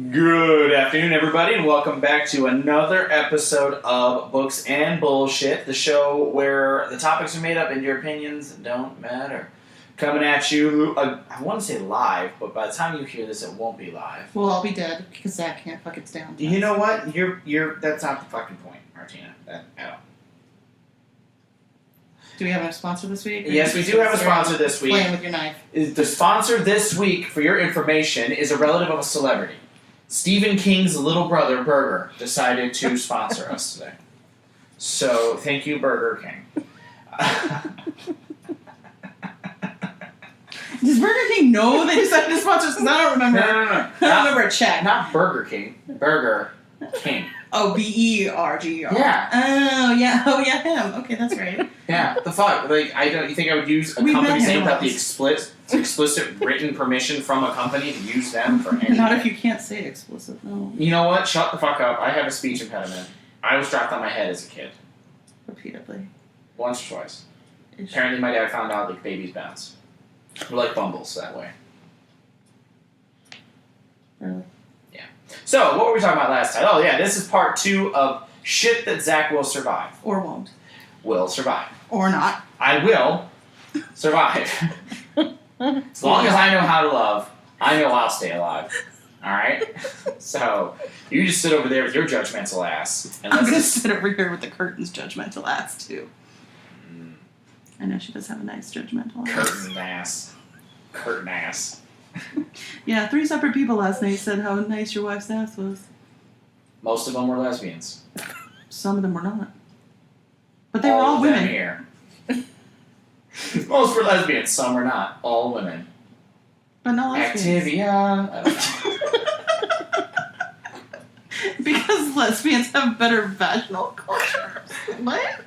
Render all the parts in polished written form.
Good afternoon, everybody, and welcome back to another episode of Books and Bullshit, the show where the topics are made up and your opinions don't matter. Coming at you, I want to say live, but by the time you hear this, it won't be live. Well, I'll be dead because Zach can't fuck it down. You know what? You're. That's not the fucking point, Martina. At all. Do we have a sponsor this week? Yes, we do have a sponsor this week. Playing with your knife. The sponsor this week, for your information, is a relative of a celebrity. Stephen King's little brother, Burger, decided to sponsor us today. So, thank you, Burger King. Does Burger King know they decided to sponsor us? Because I don't remember. No. I don't remember a check. Not Burger King. Burger King. Oh, Berger. Yeah. Oh, yeah, him. Okay, that's right. Yeah, the fuck? Like, you think I would use a company's name without the explicit written permission from a company to use them for anything? Not if you can't say explicit, no. You know what? Shut the fuck up. I have a speech impediment. I was dropped on my head as a kid. Repeatedly. Once or twice. Apparently my dad found out like babies bounce. We're like bumbles that way. Really? Yeah. So, what were we talking about last time? Oh yeah, this is part 2 of shit that Zach will survive. Or won't. Will survive. Or not. I will survive. As long as I know how to love, I know I'll stay alive. Alright? So, you just sit over there with your judgmental ass. And I'm gonna sit over here with the curtain's judgmental ass, too. I know she does have a nice judgmental ass. Curtain ass. Yeah, 3 separate people last night said how nice your wife's ass was. Most of them were lesbians. Some of them were not. But they were all women. Here. Most were lesbians, some were not. All women. But not lesbians. Activia. Because lesbians have better vaginal culture. What?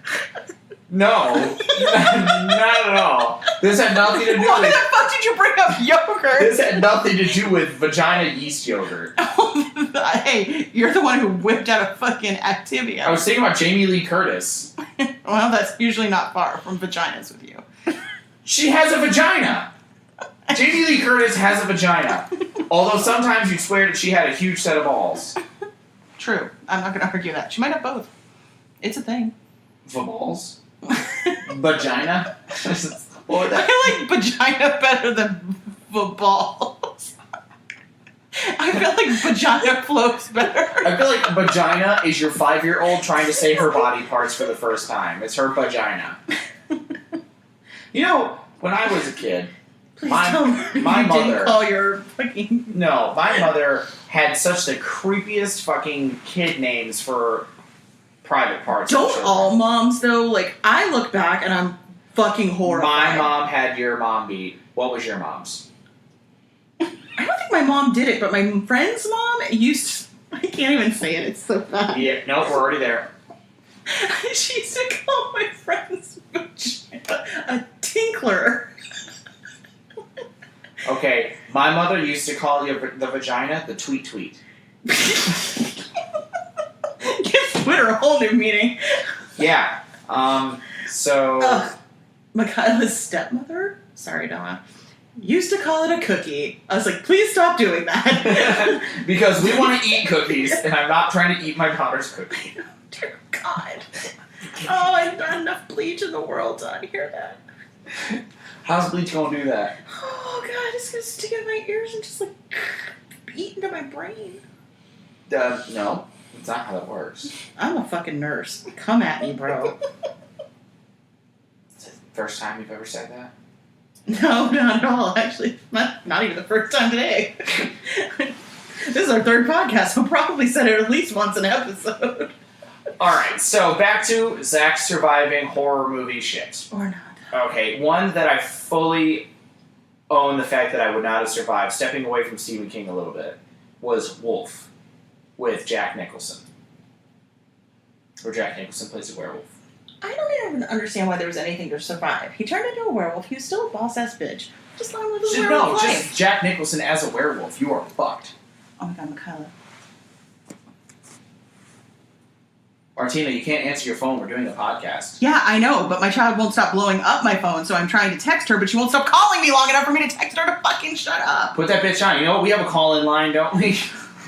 No. Not at all. This had nothing to do Why with... the fuck did you bring up yogurt? This had nothing to do with vagina yeast yogurt. Hey, you're the one who whipped out a fucking Activia. I was thinking about Jamie Lee Curtis. Well, that's usually not far from vaginas with you. She has a vagina. Jamie Lee Curtis has a vagina. Although sometimes you'd swear that she had a huge set of balls. True. I'm not going to argue that. She might have both. It's a thing. The balls? Vagina? I like vagina better than balls. I feel like vagina flows better. I feel like vagina is your 5-year-old trying to say her body parts for the first time. It's her vagina. You know, when I was a kid, my mother didn't call your fucking... No, my mother had such the creepiest fucking kid names for private parts. Don't all moms, though? Like, I look back and I'm fucking horrified. My mom had your mom beat. What was your mom's? I don't think my mom did it, but my friend's mom used to... I can't even say it, it's so bad. Yeah, nope, we're already there. She used to call my friend's vagina a tinkler. Okay, my mother used to call the vagina the tweet. Gives Twitter a whole new meaning. Yeah, so... Michaela's stepmother, sorry Donna, used to call it a cookie. I was like, please stop doing that. Because we want to eat cookies, and I'm not trying to eat my daughter's cookie. Dear God. Oh, I've got enough bleach in the world to not hear that. How's bleach gonna do that? Oh God, it's gonna stick in my ears and just like eat into my brain. No, that's not how that works. I'm a fucking nurse. Come at me, bro. Is it the first time you've ever said that? No, not at all. Actually, not even the first time today. This is our 3rd podcast. I'll probably said it at least once an episode. Alright, so back to Zach's surviving horror movie shit. Or not. Okay, one that I fully own the fact that I would not have survived, stepping away from Stephen King a little bit, was Wolf with Jack Nicholson. Where Jack Nicholson plays a werewolf. I don't even understand why there was anything to survive. He turned into a werewolf. He was still a boss-ass bitch. Just let him live his werewolf life. Just Jack Nicholson as a werewolf. You are fucked. Oh my God, Michaela. Martina, you can't answer your phone. We're doing a podcast. Yeah, I know, but my child won't stop blowing up my phone, so I'm trying to text her, but she won't stop calling me long enough for me to text her to fucking shut up. Put that bitch on. You know what? We have a call-in line, don't we?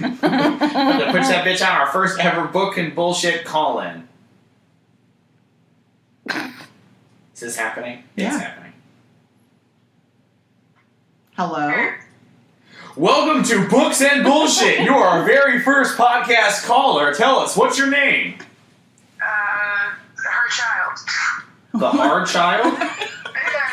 I'm gonna put that bitch on our first ever book and bullshit call-in. Is this happening? Yeah. It's happening. Hello? Welcome to Books and Bullshit. You are our very first podcast caller. Tell us, what's your name? Her child. The hard child? Yeah,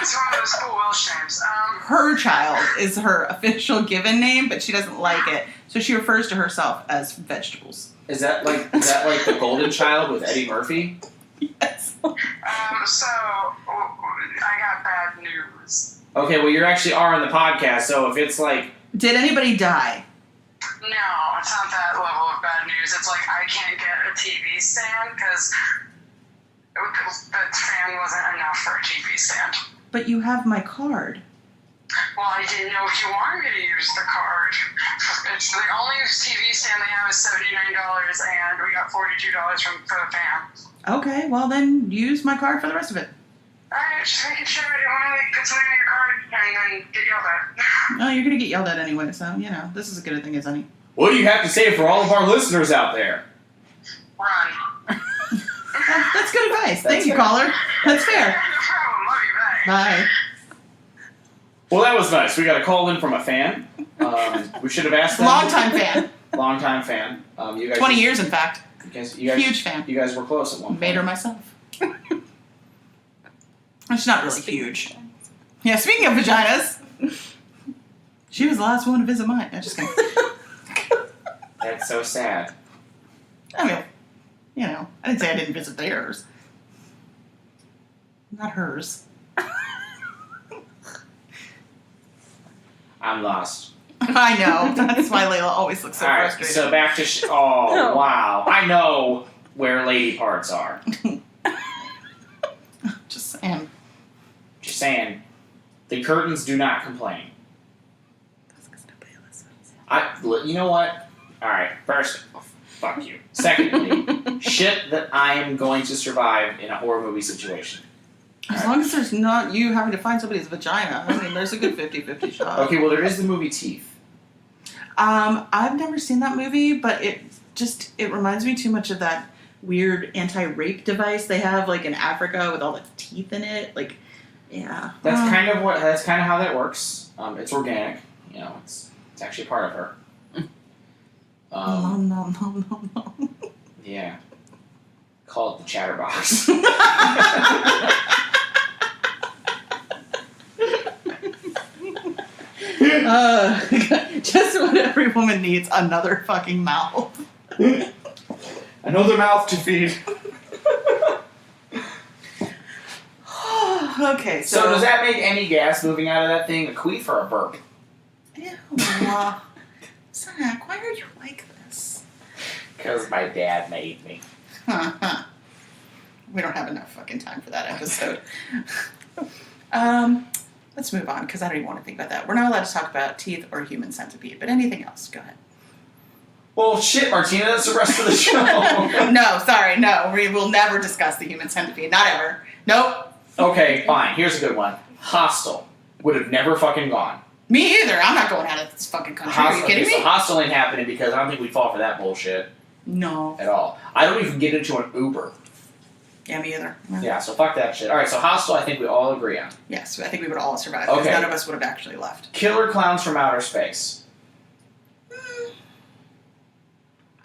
it's one of those cool Welsh names. Her child is her official given name, but she doesn't like it, so she refers to herself as vegetables. Is that like the golden child with Eddie Murphy? Yes. So, I got bad news. Okay, well, you actually are on the podcast, so if it's like... Did anybody die? No, it's not that level of bad news. It's like I can't get a TV stand because the fan wasn't enough for a TV stand. But you have my card. Well, I didn't know if you wanted me to use the card. It's the only TV stand they have is $79, and we got $42 for the fan. Okay, well then use my card for the rest of it. Alright, just making sure I didn't want to put something on your card and then get yelled at. No, you're gonna get yelled at anyway, so, you know, this is as good a thing as any. What do you have to say for all of our listeners out there? Run. That's good advice. Thank you, fair. caller. That's fair. No problem. Love you. Bye. Bye. Well, that was nice. We got a call in from a fan. We should have asked them. Longtime fan. Longtime fan. You guys 20 years, in fact. You guys, Huge fan. You guys were close at one point. Made her myself. She's not really huge. Yeah, speaking of vaginas, she was the last one to visit mine. I'm just kidding. That's so sad. I mean, you know, I didn't say I didn't visit theirs. Not hers. I'm lost. I know. That's why Layla always looks so All right, frustrated. so back to oh, wow. I know where lady parts are. Just saying. Just saying. The curtains do not complain. You know what? Alright, first, fuck you. Secondly, shit that I am going to survive in a horror movie situation. As long as there's not you having to find somebody's vagina. I mean, there's a good 50-50 shot. Okay, well, there is the movie Teeth. I've never seen that movie, but it reminds me too much of that weird anti-rape device they have, like, in Africa with all the teeth in it. Like, yeah. That's kind of how that works. It's organic. You know, it's actually part of her. No. Yeah. Call it the chatterbox. Just what every woman needs, another fucking mouth. Another mouth to feed. Okay, So does that make any gas moving out of that thing a queef or a burp? Ew. Zach, why are you like this? Because my dad made me. We don't have enough fucking time for that episode. Let's move on, because I don't even want to think about that. We're not allowed to talk about teeth or human centipede, but anything else, go ahead. Well, shit, Martina, that's the rest of the show. No, sorry, no. We will never discuss the human centipede. Not ever. Nope. Okay, fine. Here's a good one. Hostel. Would have never fucking gone. Me either. I'm not going out of this fucking country. Are you kidding me? So Hostel ain't happening because I don't think we'd fall for that bullshit No. at all. I don't even get into an Uber. Yeah, me either. Yeah, so fuck that shit. Alright, so Hostel I think we all agree on. Yes, I think we would all survive, because Okay. none of us would have actually left. Killer Clowns from Outer Space.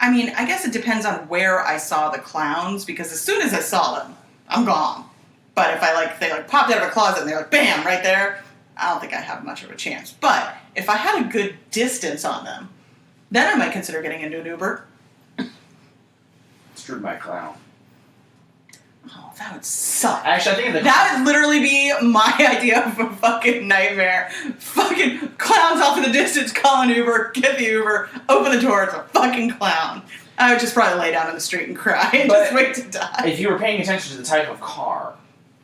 I mean, I guess it depends on where I saw the clowns, because as soon as I saw them, I'm gone. But if they popped out of a closet and they're like, bam, right there, I don't think I have much of a chance. But if I had a good distance on them, then I might consider getting into an Uber. Screwed by a clown. Oh, that would suck. Actually, I think That would literally be my idea of a fucking nightmare. Fucking clowns off in the distance, call an Uber, get the Uber, open the door, it's a fucking clown. I would just probably lay down in the street and cry and just wait to die. if you were paying attention to the type of car,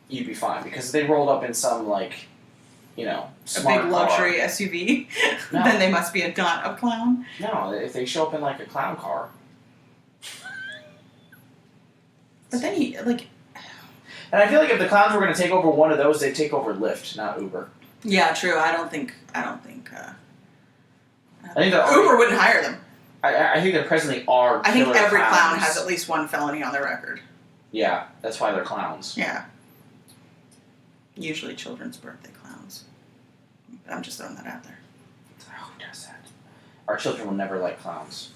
you'd be fine because they rolled up in some smart a big luxury SUV, No. then they must be a clown. car. No, if they show up in like a clown car. But then And I feel like if the clowns were going to take over one of those, they'd take over Lyft, not Uber. yeah, true. I don't think I think they're Uber wouldn't hire them. I think there presently are. I think killer every clown clowns. has at least one felony on their record. Yeah, that's why they're clowns. Yeah. Usually children's birthday clowns. I'm just throwing that out there. Who does that? Our children will never like clowns.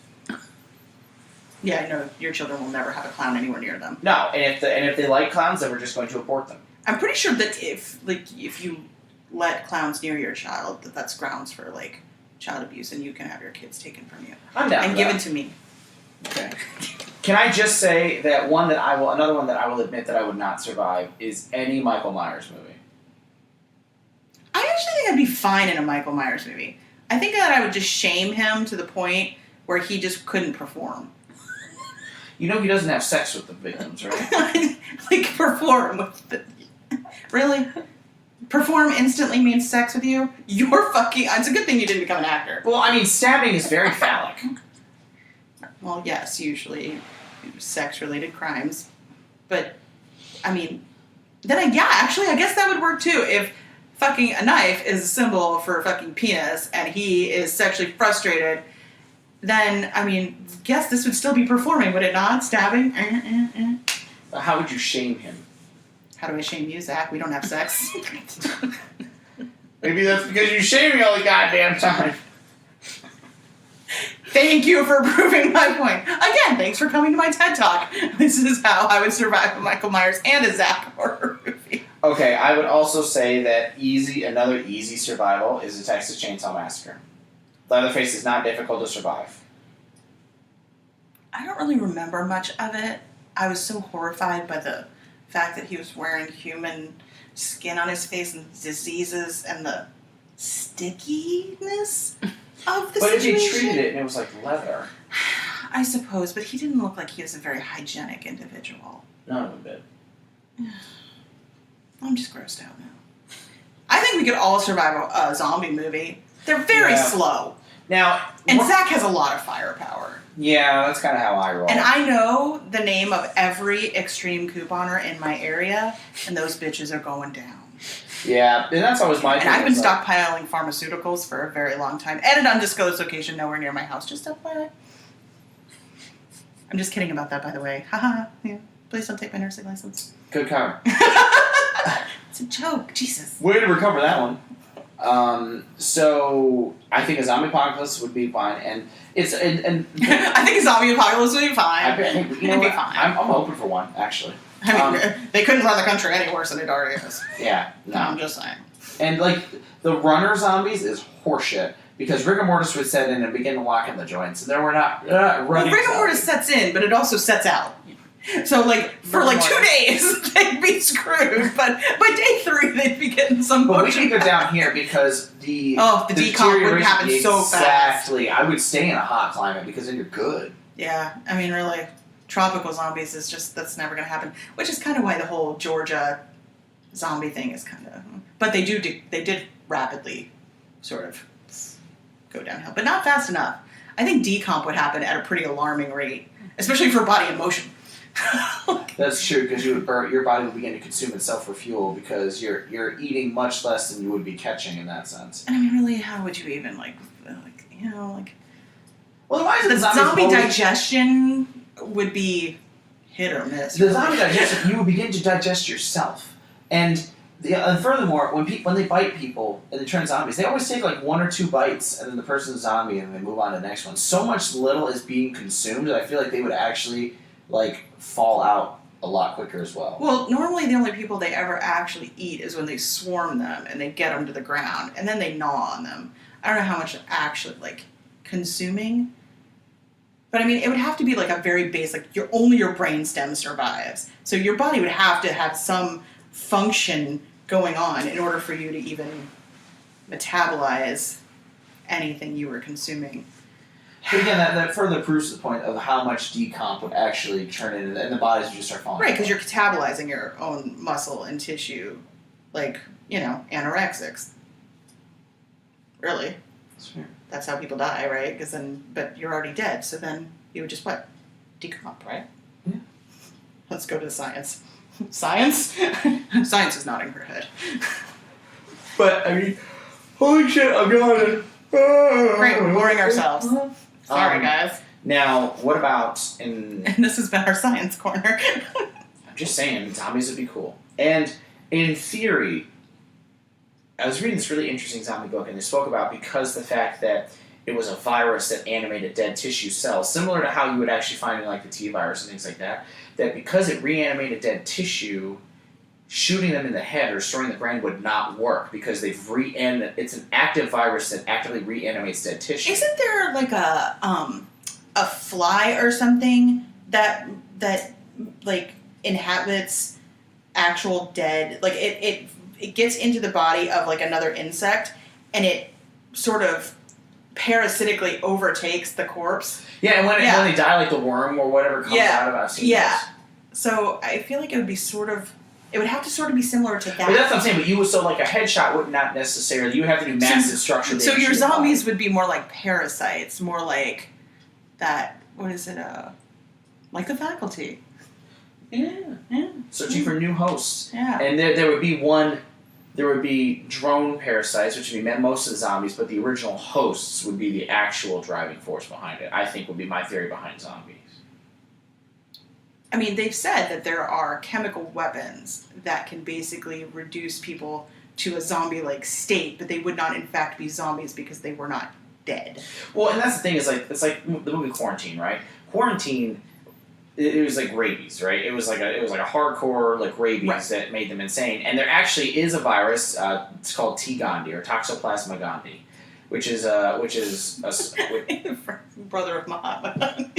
Yeah, I know your children will never have a clown anywhere near them. No, and if they like clowns, then we're just going to abort them. I'm pretty sure that if you let clowns near your child, that's grounds for like child abuse, and you can have your kids taken from you I'm down and for given that. to me. Okay. Can I just say that another one that I will admit that I would not survive is any Michael Myers movie. I actually think I'd be fine in a Michael Myers movie. I think that I would just shame him to the point where he just couldn't perform. You know he doesn't have sex with the victims, right? Like, perform with the... Really? Perform instantly means sex with you? You're fucking... It's a good thing you didn't become an actor. Well, I mean, stabbing is very phallic. Well, yes, usually sex-related crimes. But, I mean... Then, actually, I guess that would work, too. If fucking a knife is a symbol for fucking penis, and he is sexually frustrated... Then, I mean, guess this would still be performing, would it not? Stabbing? How would you shame him? How do I shame you, Zach? We don't have sex. Maybe that's because you shame me all the goddamn time. Thank you for proving my point. Again, thanks for coming to my TED Talk. This is how I would survive a Michael Myers and a Zach horror movie. Okay, I would also say that another easy survival is a Texas Chainsaw Massacre. Leatherface is not difficult to survive. I don't really remember much of it. I was so horrified by the fact that he was wearing human skin on his face and diseases and the stickiness of the But if situation. he treated it and it was like leather. I suppose, but he didn't look like he was a very hygienic individual. None of a bit. I'm just grossed out now. I think we could all survive a zombie movie. They're very slow. Now, And Zach has a lot of firepower. yeah, that's kind of how I roll. And I know the name of every extreme couponer in my area, and those bitches are going down. Yeah, and that's always my And thing. I've been is, like, stockpiling pharmaceuticals for a very long time. At an undisclosed location nowhere near my house. Just FYI. I'm just kidding about that, by the way. Haha. Yeah. Please don't take my nursing license. Good cover. It's a joke. Jesus. Way to recover that one. So I think a zombie apocalypse would be fine, and it's and I think a zombie apocalypse would be fine. I think you know It'd be what? fine. I'm open for one actually. I mean, they couldn't run the country any worse than it already is. Yeah, No, no, I'm just saying. and like the runner zombies is horseshit because rigor mortis would set in and begin to lock in the joints, and there were not Well, running. rigor mortis sets in, but it also sets out. So, like, for like 2 days, they'd be screwed, but by day 3, they'd be getting some But we motion. can go down here because the decomp would deterioration- happen so fast. Exactly. I would stay in a hot climate because then you're good. Yeah, I mean, really, tropical zombies is just, that's never going to happen. Which is kind of why the whole Georgia zombie thing is kind of, but they did rapidly sort of go downhill, but not fast enough. I think decomp would happen at a pretty alarming rate, especially for body in motion. That's true because your body would begin to consume itself for fuel because you're eating much less than you would be catching in that sense. And I mean, really, how would you even Well, why is the the zombie digestion would be hit or miss. The zombie digestion, you would begin to digest yourself, and furthermore, when they bite people and they turn zombies, they always take like 1 or 2 bites, and then the person's a zombie, and they move on to the next one. So much little is being consumed that I feel like they would actually like fall out a lot quicker as well. Well, normally the only people they ever actually eat is when they swarm them and they get them to the ground, and then they gnaw on them. I don't know how much they're actually like consuming. But I mean, it would have to be like a very basic, only your brain stem survives. So your body would have to have some function going on in order for you to even metabolize anything you were consuming. But again, that further proves the point of how much decomp would actually turn into, and the bodies would just start falling. Right, because you're catabolizing your own muscle and tissue, like, anorexics. Really. That's fair. That's how people die, right? But you're already dead, so then you would just what? Decomp, right? Yeah. Let's go to the science. Science? Science is nodding her head. But I mean, holy shit, I'm yawning. Great, we're boring ourselves. Sorry, guys. Now, what about in... And this has been our science corner. I'm just saying, zombies would be cool. And in theory, I was reading this really interesting zombie book, and they spoke about because the fact that it was a virus that animated dead tissue cells, similar to how you would actually find in like the T virus and things like that, that because it reanimated dead tissue, shooting them in the head or destroying the brain would not work because it's an active virus that actively reanimates dead tissue. Isn't there like a fly or something that like inhabits actual dead, like it gets into the body of like another insect and it sort of parasitically overtakes the corpse? Yeah, and when they die, like the worm or whatever comes out of us. Yeah. So I feel like it would have to sort of be similar to that. But that's what I'm saying. So like a headshot would not necessarily. You would have to do massive structure. So your zombies would be more like parasites, more like that. What is it? Like The Faculty. Yeah. Yeah. Searching for new hosts. Yeah. And there would be one. There would be drone parasites, which would be most of the zombies, but the original hosts would be the actual driving force behind it. I think would be my theory behind zombies. I mean, they've said that there are chemical weapons that can basically reduce people to a zombie-like state, but they would not, in fact, be zombies because they were not dead. Well, and that's the thing is it's like the movie Quarantine, right? Quarantine, it was like rabies, right? It was like a hardcore like rabies that made them insane. And there actually is a virus. It's called T. gondii or Toxoplasma gondii, which is brother of Muhammad.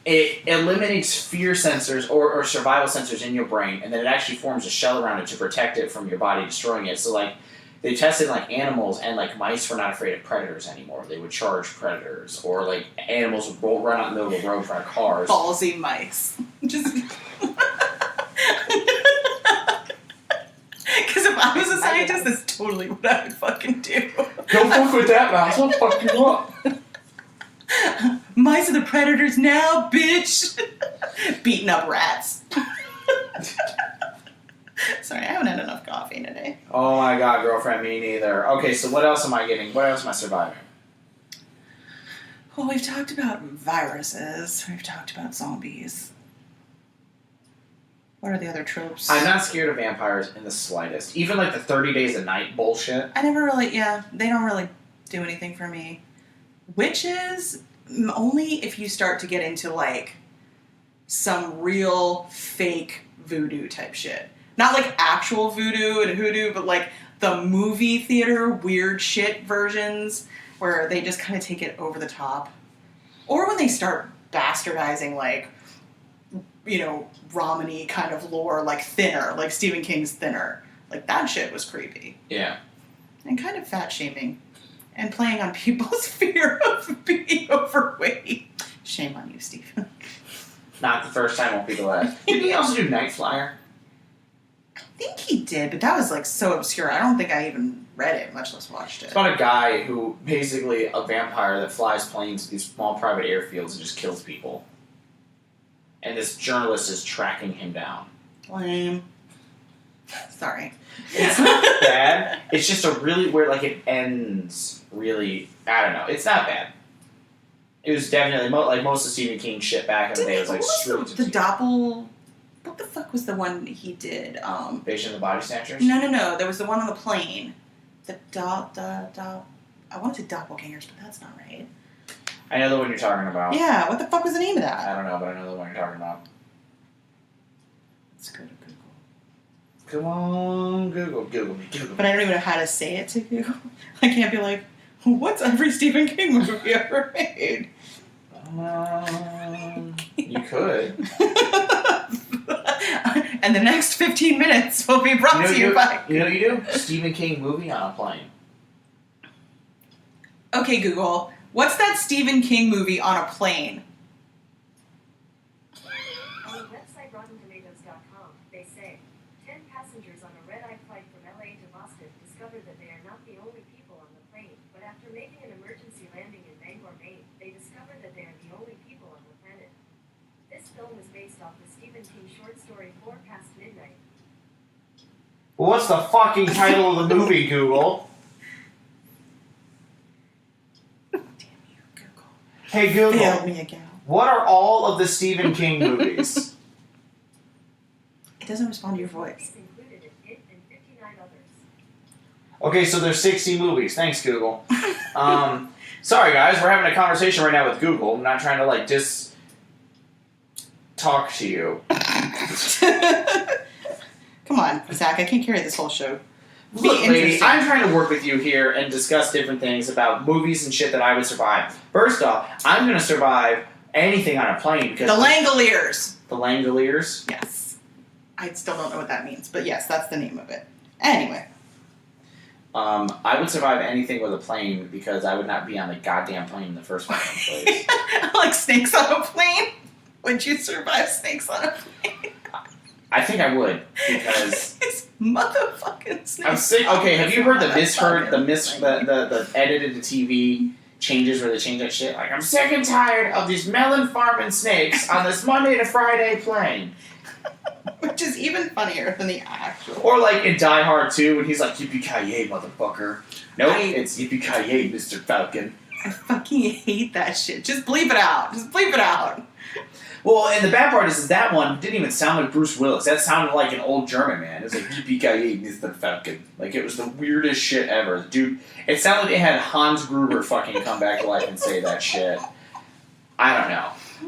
It eliminates fear sensors or survival sensors in your brain, and then it actually forms a shell around it to protect it from your body destroying it. So, like, they tested, like, animals, and, like, mice were not afraid of predators anymore. They would charge predators. Or, like, animals would run out in the middle of the road in front of cars. Ballsy mice. Just... Because if I was a scientist, that's totally what I would fucking do. Don't fuck with that mouse. I'll fuck you up. Mice are the predators now, bitch! Beating up rats. Sorry, I haven't had enough coffee today. Oh my god, girlfriend, me neither. Okay, so what else am I getting? What else am I surviving? Well, we've talked about viruses. We've talked about zombies. What are the other tropes? I'm not scared of vampires in the slightest. Even like the 30 Days a Night bullshit. I never really, they don't really do anything for me. Witches, only if you start to get into like some real fake voodoo type shit. Not like actual voodoo and hoodoo, but like the movie theater weird shit versions where they just kind of take it over the top. Or when they start bastardizing like, you know, Romany kind of lore, like Thinner, like Stephen King's Thinner. Like that shit was creepy. Yeah. And kind of fat shaming. And playing on people's fear of being overweight. Shame on you, Stephen. Not the first time won't be the last. Did he also do Night Flyer? I think he did, but that was like so obscure. I don't think I even read it, much less watched it. It's about a guy who, basically a vampire that flies planes to these small private airfields and just kills people. And this journalist is tracking him down. Lame. Sorry. It's not bad. It's just a really weird, like it ends really, I don't know. It's not bad. It was definitely, like most of Stephen King shit back in the day, it was like the Doppel... What the fuck was the one he did? Invasion of the Body Snatchers? No. There was the one on the plane. I want to say Doppelgangers, but that's not right. I know the one you're talking about. Yeah, what the fuck was the name of that? I don't know, but I know the one you're talking about. Let's go to Google. Come on, Google me. But I don't even know how to say it to Google. I can't be like, what's every Stephen King movie ever made? You could. And the next 15 minutes will be brought to you by... You know what you do? Stephen King movie on a plane. Okay, Google. What's that Stephen King movie on a plane? On the website RottenTomatoes.com, they say, 10 passengers on a red-eye flight from LA to Boston discovered that they are not the only people on the plane, but after making an emergency landing in Bangor, Maine, they discovered that they are the only people on the planet. This film was based off the Stephen King short story 4 Past Midnight. Well, what's the fucking title of the movie, Google? Damn you. Hey Google, Failed me again. what are all of the Stephen King movies? It doesn't respond to your voice. Movies included in It and 59 others. Okay, so there's 60 movies. Thanks, Google. Sorry, guys, we're having a conversation right now with Google. I'm not trying to, like, just talk to you. Come on, Zach, I can't carry this whole show. Be Look, lady, interesting. I'm trying to work with you here and discuss different things about movies and shit that I would survive. First off, I'm going to survive anything on a plane because... The Langoliers. The Langoliers? Yes. I still don't know what that means, but yes, that's the name of it. Anyway. I would survive anything with a plane because I would not be on the goddamn plane in the first fucking place. Like snakes on a plane? Would you survive snakes on a plane? I think I would because... It's motherfucking snakes. I'm sick. Okay, have you heard the the edited to TV changes where they change that shit? Like, I'm sick and tired of these melon farming snakes on this Monday to Friday plane. Which is even funnier than the actual. Or like in Die Hard 2 when he's like, yippee-ki-yay, motherfucker. Nope, it's yippee-ki-yay, Mr. Falcon. I fucking hate that shit. Just bleep it out. Just bleep it out. Well, and the bad part is that one didn't even sound like Bruce Willis. That sounded like an old German man. It was like, yippee-ki-yay, Mr. Falcon. Like, it was the weirdest shit ever. Dude, it sounded like they had Hans Gruber fucking come back to life and say that shit. I don't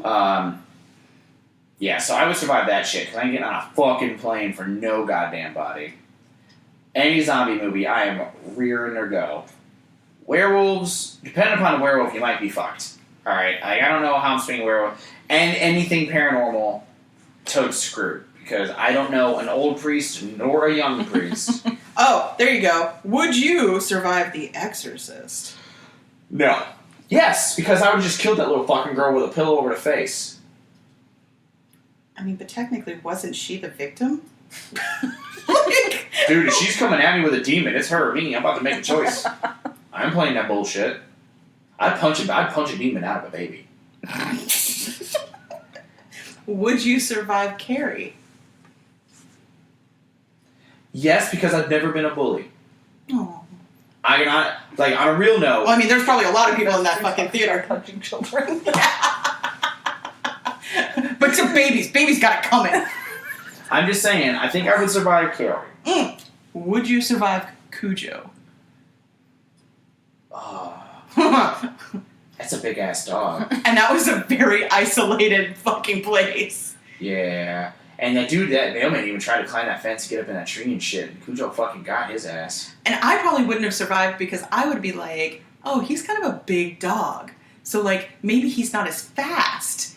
know. Yeah, so I would survive that shit, because I ain't getting on a fucking plane for no goddamn body. Any zombie movie, I am rearing or go. Werewolves, depending upon the werewolf, you might be fucked. Alright, I don't know how I'm swinging werewolf. And anything paranormal, totes screwed. Because I don't know an old priest nor a young priest. Oh, there you go. Would you survive The Exorcist? No. Yes, because I would have just killed that little fucking girl with a pillow over the face. I mean, but technically, wasn't she the victim? Dude, if she's coming at me with a demon, it's her or me. I'm about to make a choice. I'm playing that bullshit. I'd punch a demon out of a baby. Would you survive Carrie? Yes, because I've never been a bully. Oh. I cannot, like, on a real note. Well, I mean, there's probably a lot of people in that fucking theater. Punching children. But to babies. Babies got it coming. I'm just saying, I think I would survive Carrie. Would you survive Cujo? Oh, that's a big ass dog. And that was a very isolated fucking place. Yeah. And that dude, that mailman even tried to climb that fence to get up in that tree and shit. And Cujo fucking got his ass. And I probably wouldn't have survived because I would be like, oh, he's kind of a big dog. So, like, maybe he's not as fast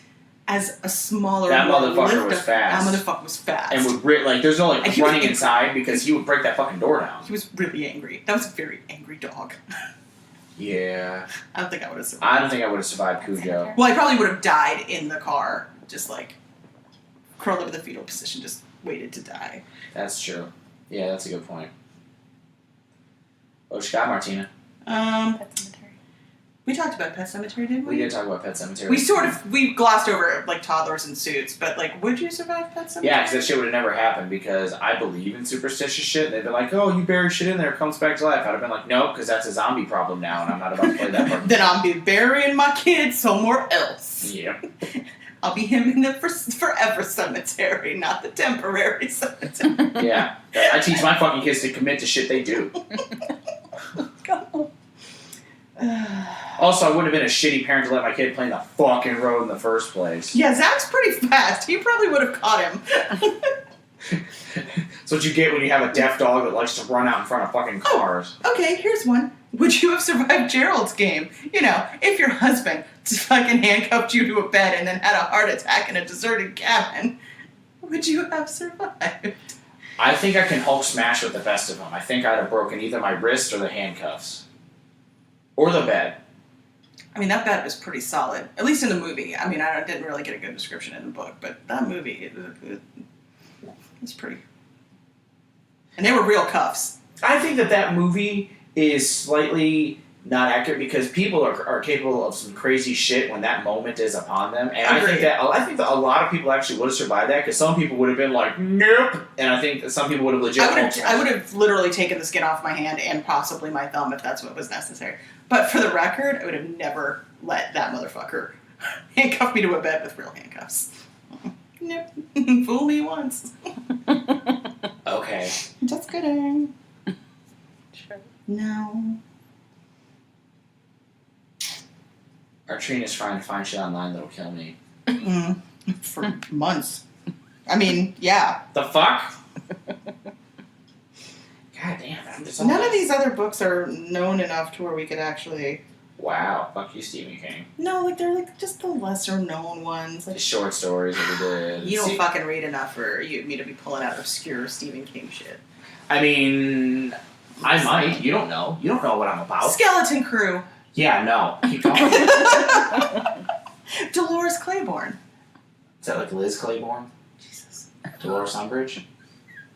as a smaller... That motherfucker was fast. That motherfucker was fast. And would like, there's no, like, And he running was- inside because he would break that fucking door down. He was really angry. That was a very angry dog. Yeah. I don't think I would have survived. I don't think I would have survived Cujo. Well, I probably would have died in the car. Just, like, curled up in the fetal position, just waited to die. That's true. Yeah, that's a good point. What you got, Martina? Pet Cemetery. We talked about Pet Cemetery, didn't we? We did talk about Pet Sematary. We glossed over, like, toddlers in suits, but, like, would you survive Pet Cemetery? Yeah, because that shit would have never happened because I believe in superstitious shit. They'd been like, oh, you bury shit in there, it comes back to life. I'd have been like, no, because that's a zombie problem now, and I'm not about to play that part. Then I'll be burying my kid somewhere else. Yep. I'll be him in the forever cemetery, not the temporary cemetery. Yeah. I teach my fucking kids to commit to shit they do. Go. Also, I wouldn't have been a shitty parent to let my kid play in the fucking road in the first place. Yeah, Zach's pretty fast. You probably would have caught him. That's what you get when you have a deaf dog that likes to run out in front of fucking cars. Okay, here's one. Would you have survived Gerald's game? You know, if your husband fucking handcuffed you to a bed and then had a heart attack in a deserted cabin, would you have survived? I think I can Hulk smash with the best of them. I think I'd have broken either my wrist or the handcuffs. Or the bed. I mean, that bed was pretty solid. At least in the movie. I mean, I didn't really get a good description in the book, but that movie, it's pretty. And they were real cuffs. I think that movie is slightly not accurate because people are capable of some crazy shit when that moment is upon them. And I think that a lot of people actually would have survived that because some people would have been like, nope. And I think that some people would have legit. I would have literally taken the skin off my hand and possibly my thumb if that's what was necessary. But for the record, I would have never let that motherfucker handcuff me to a bed with real handcuffs. Nope. Fool me once. Okay. Just kidding. Sure. No. Our Trina's trying to find shit online that'll kill me. For months. I mean, yeah. The fuck? God damn, I'm just None of these other books are known enough to where we could actually... Wow, fuck you, Stephen King. No, like, they're like just the lesser known ones. The Like, short stories that we did. you don't See, fucking read enough for me to be pulling out obscure Stephen King shit. I mean, I might. You don't know. You don't know what I'm about. Skeleton Crew. Yeah, no. Keep going. Dolores Claiborne. Is that like Liz Claiborne? Jesus. Dolores Umbridge?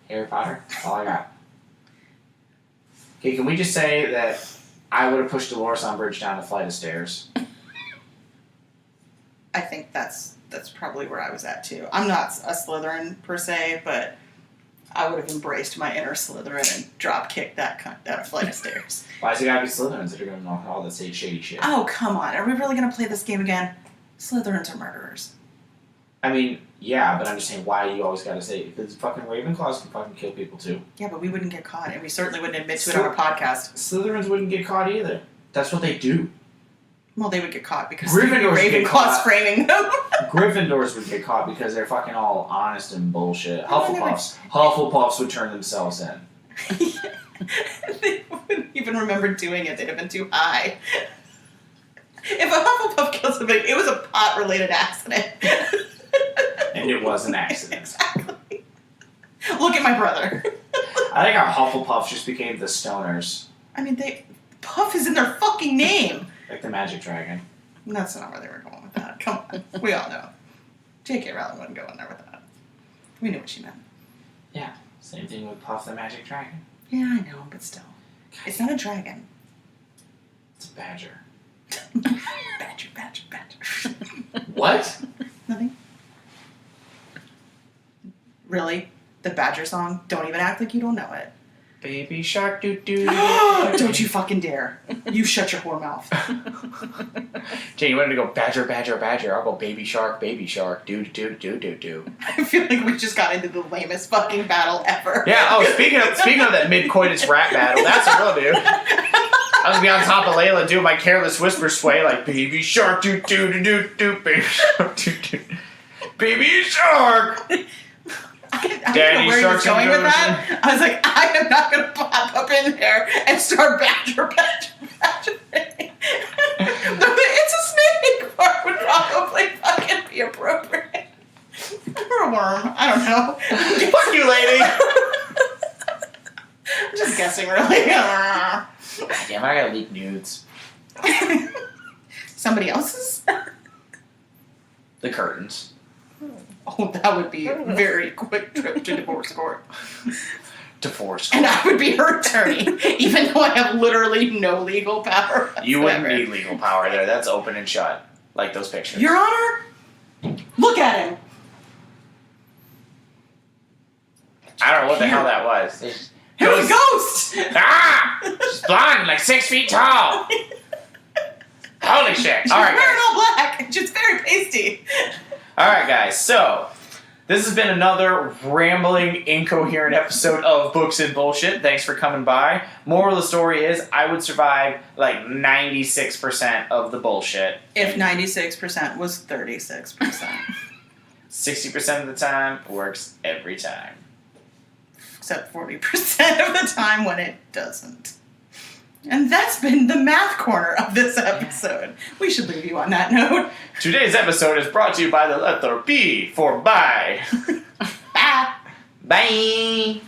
Harry Potter? That's all I got. Okay, can we just say that I would have pushed Dolores Umbridge down a flight of stairs? I think that's probably where I was at too. I'm not a Slytherin per se, but I would have embraced my inner Slytherin and drop kicked that cunt down a flight of stairs. Why is it gotta be Slytherins that are gonna know all this shady shit? Oh, come on. Are we really going to play this game again? Slytherins are murderers. I mean, yeah, but I'm just saying why you always gotta say it. Because fucking Ravenclaws can fucking kill people too. Yeah, but we wouldn't get caught, and we certainly wouldn't admit to it on our podcast. Slytherins wouldn't get caught either. That's what they do. Well, they would get caught because Gryffindors get Ravenclaw's caught. framing them. Gryffindors would get caught because they're fucking all honest and bullshit. No, I never- Hufflepuffs would turn themselves in. They wouldn't even remember doing it. They'd have been too high. If a Hufflepuff killed somebody, it was a pot-related accident. And it was an accident. Exactly. Look at my brother. I think our Hufflepuffs just became the stoners. I mean, Puff is in their fucking name. Like the magic dragon. That's not where they were going with that. Come on. We all know. J.K. Rowling wouldn't go in there with that. We knew what she meant. Yeah. Same thing with Puff the magic dragon. Yeah, I know, but still. It's not a dragon. It's a badger. Badger, badger, badger. What? Nothing. Really? The Badger song? Don't even act like you don't know it. Baby shark doo doo. Don't you fucking dare. You shut your whore mouth. Jane, you wanted to go badger, badger, badger. I'll go baby shark, doo doo doo doo doo. I feel like we just got into the lamest fucking battle ever. Yeah, oh, speaking of that mid-coitus rap battle, that's a real dude. I was gonna be on top of Layla doing my careless whisper sway like baby shark doo doo doo doo doo baby shark doo doo. Baby shark! I Daddy didn't know where he was Shark's in going the with that. I was like, I am not going to pop up in there and start badger. The it's a snake part would probably fucking be appropriate. Or a worm. I don't know. Fuck you, lady! I'm just guessing, really. Damn, I gotta leak nudes. Somebody else's? The curtains. Oh, that would be a very quick trip to divorce court. Divorce. And I would be her attorney, even though I have literally no legal power. You wouldn't whatsoever. need legal power there. That's open and shut. Like those pictures. Your Honor, look at him. I don't know what the hell that was. It It was a was- ghost. Ah! She's blonde, like 6 feet tall. Holy shit. She's Alright, wearing guys. all black. Just very pasty. Alright, guys. So, this has been another rambling, incoherent episode of Books and Bullshit. Thanks for coming by. Moral of the story is, I would survive like 96% of the bullshit. If 96% was 36%. 60% of the time works every time. Except 40% of the time when it doesn't. And that's been the math corner of this episode. We should leave you on that note. Today's episode is brought to you by the letter B for bye. Bye. Bye.